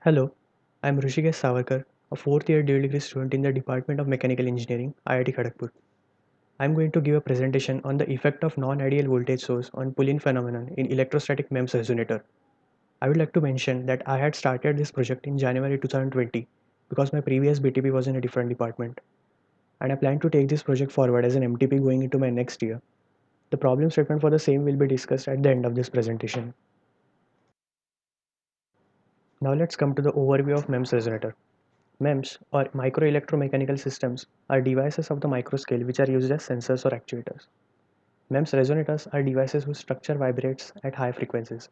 Hello, I am Rishikesh Savarkar, a fourth year dual degree student in the Department of Mechanical Engineering, IIT Kharagpur. I am going to give a presentation on the effect of non-ideal voltage source on pull-in phenomenon in electrostatic MEMS resonator. I would like to mention that I had started this project in January 2020 because my previous BTP was in a different department, and I plan to take this project forward as an MTP going into my next year. The problem statement for the same will be discussed at the end of this presentation. Now let's come to the overview of MEMS resonator. MEMS or micro electromechanical systems are devices of the microscale which are used as sensors or actuators. MEMS resonators are devices whose structure vibrates at high frequencies.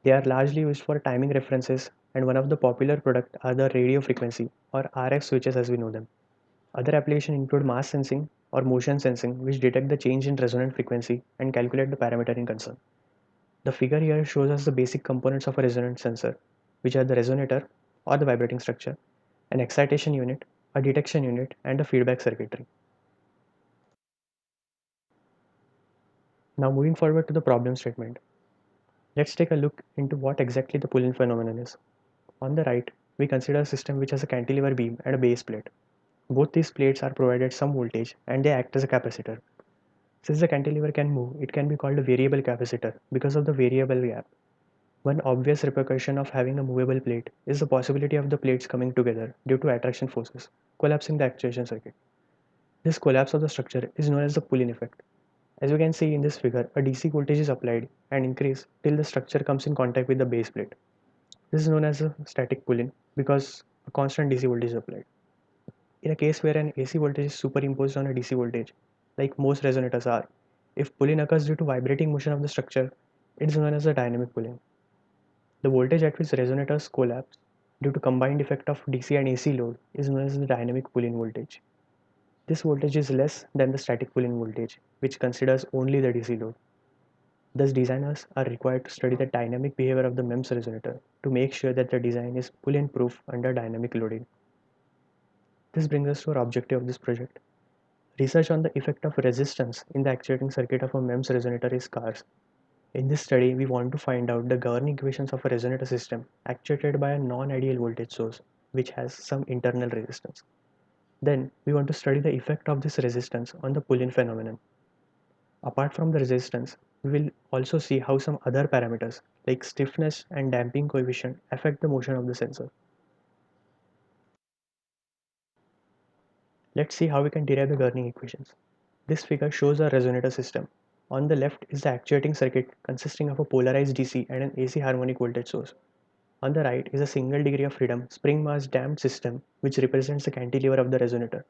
They are largely used for timing references, and one of the popular products are the radio frequency or RF switches as we know them. Other applications include mass sensing or motion sensing, which detect the change in resonant frequency and calculate the parameter in concern. The figure here shows us the basic components of a resonant sensor, which are the resonator or the vibrating structure, an excitation unit, a detection unit, and a feedback circuitry. Now moving forward to the problem statement. Let's take a look into what exactly the pull-in phenomenon is. On the right, we consider a system which has a cantilever beam and a base plate. Both these plates are provided some voltage and they act as a capacitor. Since the cantilever can move, it can be called a variable capacitor because of the variable gap. One obvious repercussion of having a movable plate is the possibility of the plates coming together due to attraction forces, collapsing the actuation circuit. This collapse of the structure is known as the pull-in effect. As you can see in this figure, a DC voltage is applied and increased till the structure comes in contact with the base plate. This is known as a static pull-in because a constant DC voltage is applied. In a case where an AC voltage is superimposed on a DC voltage, like most resonators are, if pull-in occurs due to vibrating motion of the structure, it is known as a dynamic pull-in. The voltage at which resonators collapse due to combined effect of DC and AC load is known as the dynamic pull-in voltage. This voltage is less than the static pull-in voltage, which considers only the DC load. Thus, designers are required to study the dynamic behavior of the MEMS resonator to make sure that the design is pull-in proof under dynamic loading. This brings us to our objective of this project. Research on the effect of resistance in the actuating circuit of a MEMS resonator is scarce. In this study, we want to find out the governing equations of a resonator system actuated by a non-ideal voltage source which has some internal resistance. Then, we want to study the effect of this resistance on the pull-in phenomenon. Apart from the resistance, we will also see how some other parameters like stiffness and damping coefficient affect the motion of the sensor. Let's see how we can derive the governing equations. This figure shows a resonator system. On the left is the actuating circuit consisting of a polarized DC and an AC harmonic voltage source. On the right is a single degree of freedom spring mass damped system which represents the cantilever of the resonator.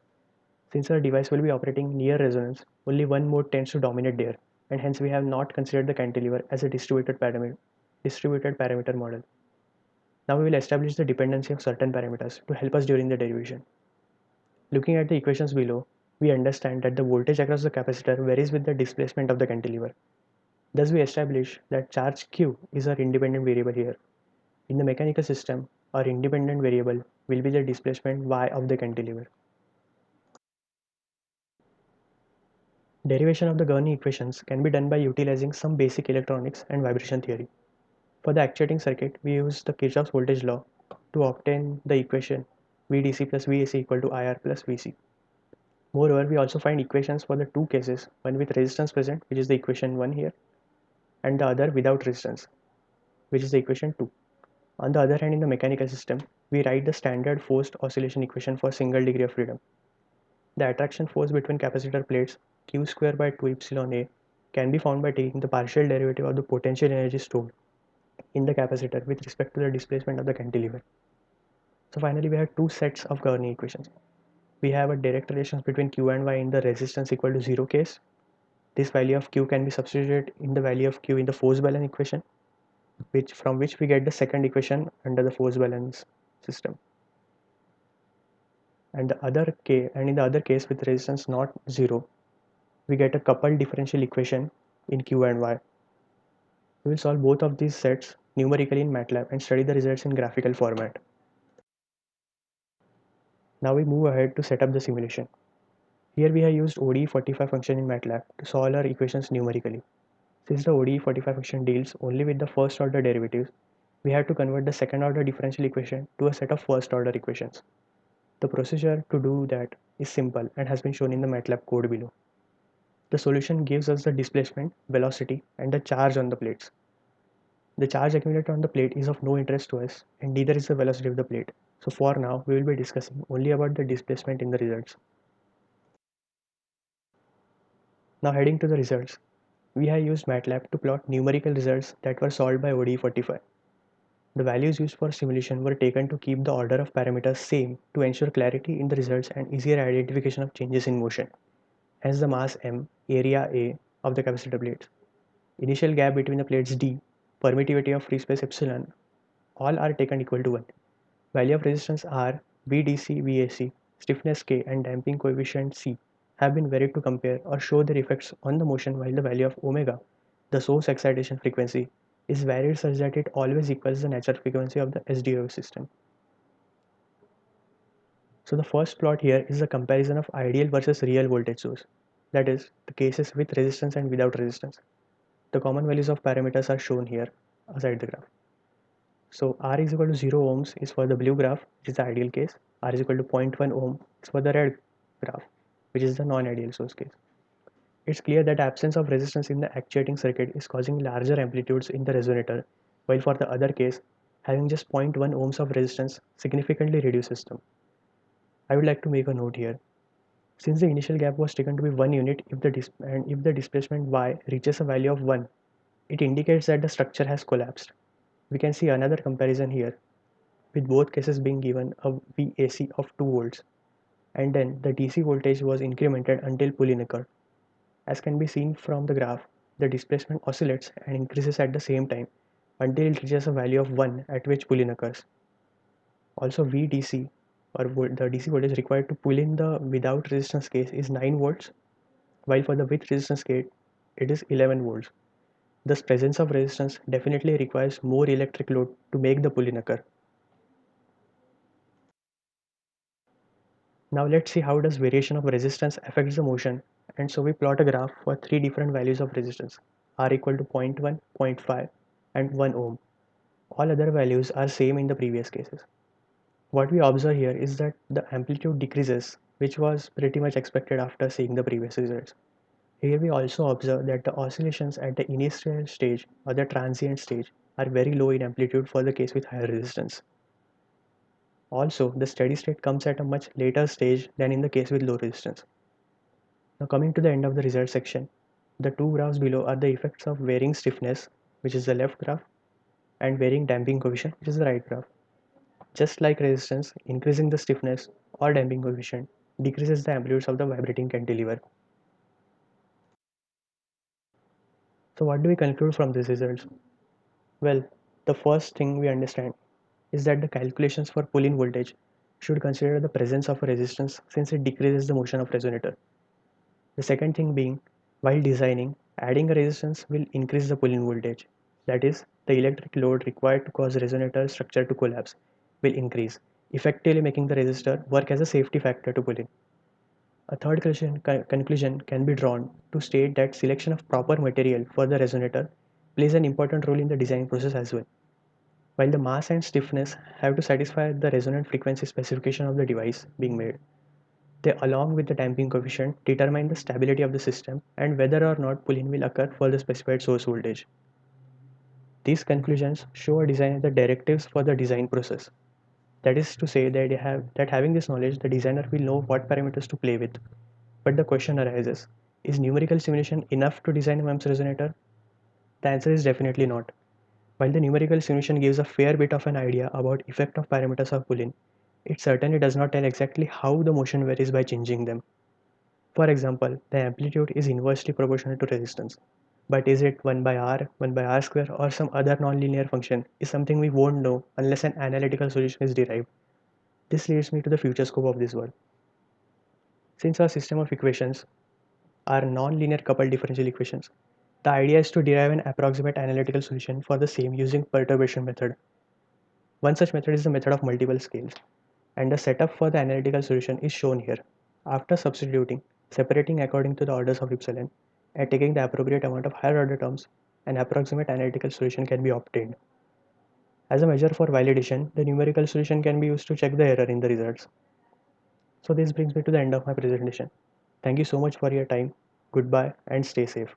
Since our device will be operating near resonance, only one mode tends to dominate there, and hence we have not considered the cantilever as a distributed parameter model. Now we will establish the dependency of certain parameters to help us during the derivation. Looking at the equations below, we understand that the voltage across the capacitor varies with the displacement of the cantilever. Thus we establish that charge Q is our independent variable here. In the mechanical system, our independent variable will be the displacement y of the cantilever. Derivation of the governing equations can be done by utilizing some basic electronics and vibration theory. For the actuating circuit, we use the Kirchhoff's voltage law to obtain the equation VDC plus VAC equal to IR plus VC. Moreover, we also find equations for the two cases, one with resistance present, which is the equation 1 here, and the other without resistance, which is the equation 2. On the other hand, in the mechanical system, we write the standard forced oscillation equation for single degree of freedom. The attraction force between capacitor plates Q square by 2 epsilon A can be found by taking the partial derivative of the potential energy stored in the capacitor with respect to the displacement of the cantilever. So finally, we have two sets of governing equations. We have a direct relations between Q and Y in the resistance equal to 0 case. This value of Q can be substituted in the value of Q in the force balance equation, from which we get the second equation under the force balance system. And in the other case with resistance not 0, we get a coupled differential equation in Q and Y. We will solve both of these sets numerically in MATLAB and study the results in graphical format. Now we move ahead to set up the simulation. Here we have used ODE45 function in MATLAB to solve our equations numerically. Since the ODE45 function deals only with the first order derivatives, we have to convert the second order differential equation to a set of first order equations. The procedure to do that is simple and has been shown in the MATLAB code below. The solution gives us the displacement, velocity, and the charge on the plates. The charge accumulated on the plate is of no interest to us, and neither is the velocity of the plate. So for now, we will be discussing only about the displacement in the results. Now heading to the results, we have used MATLAB to plot numerical results that were solved by ODE45. The values used for simulation were taken to keep the order of parameters same to ensure clarity in the results and easier identification of changes in motion. Hence the mass m, area A of the capacitor plates, initial gap between the plates d, permittivity of free space epsilon, all are taken equal to 1. Value of resistance R, VDC, VAC, stiffness K, and damping coefficient C have been varied to compare or show their effects on the motion, while the value of omega, the source excitation frequency, is varied such that it always equals the natural frequency of the SDO system. So the first plot here is a comparison of ideal versus real voltage source, that is, the cases with resistance and without resistance. The common values of parameters are shown here aside the graph. So R is equal to 0 ohms is for the blue graph, which is the ideal case. R is equal to 0.1 ohm is for the red graph, which is the non-ideal source case. It's clear that absence of resistance in the actuating circuit is causing larger amplitudes in the resonator, while for the other case, having just 0.1 ohms of resistance significantly reduces them. I would like to make a note here. Since the initial gap was taken to be 1 unit if the displacement y reaches a value of 1, it indicates that the structure has collapsed. We can see another comparison here, with both cases being given a VAC of 2 volts, and then the DC voltage was incremented until pull-in occurred. As can be seen from the graph, the displacement oscillates and increases at the same time until it reaches a value of 1 at which pull-in occurs. Also, VDC, or the DC voltage required to pull in the without resistance case, is 9 volts, while for the with resistance case it is 11 volts. Thus, presence of resistance definitely requires more electric load to make the pull-in occur. Now let's see how does variation of resistance affects the motion, and so we plot a graph for 3 different values of resistance, R equal to 0.1, 0.5 and 1 ohm. All other values are same in the previous cases. What we observe here is that the amplitude decreases, which was pretty much expected after seeing the previous results. Here we also observe that the oscillations at the initial stage or the transient stage are very low in amplitude for the case with higher resistance. Also, the steady state comes at a much later stage than in the case with low resistance. Now coming to the end of the result section, the two graphs below are the effects of varying stiffness, which is the left graph, and varying damping coefficient, which is the right graph. Just like resistance, increasing the stiffness or damping coefficient decreases the amplitudes of the vibrating cantilever. So what do we conclude from these results? Well, the first thing we understand is that the calculations for pull-in voltage should consider the presence of a resistance since it decreases the motion of resonator. The second thing being, while designing, adding a resistance will increase the pull-in voltage. That is, the electric load required to cause resonator structure to collapse will increase, effectively making the resistor work as a safety factor to pull in. A third conclusion can be drawn to state that selection of proper material for the resonator plays an important role in the design process as well. While the mass and stiffness have to satisfy the resonant frequency specification of the device being made, they, along with the damping coefficient, determine the stability of the system and whether or not pull-in will occur for the specified source voltage. These conclusions show a designer the directives for the design process. That is to say that having this knowledge, the designer will know what parameters to play with. But the question arises, is numerical simulation enough to design a MEMS resonator? The answer is definitely not. While the numerical simulation gives a fair bit of an idea about effect of parameters of pull-in, it certainly does not tell exactly how the motion varies by changing them. For example, the amplitude is inversely proportional to resistance. But is it 1 by r, 1 by r square, or some other nonlinear function is something we won't know unless an analytical solution is derived. This leads me to the future scope of this work. Since our system of equations are nonlinear coupled differential equations, the idea is to derive an approximate analytical solution for the same using perturbation method. One such method is the method of multiple scales, and the setup for the analytical solution is shown here. After substituting, separating according to the orders of epsilon, and taking the appropriate amount of higher order terms, an approximate analytical solution can be obtained. As a measure for validation, the numerical solution can be used to check the error in the results. So this brings me to the end of my presentation. Thank you so much for your time. Goodbye and stay safe.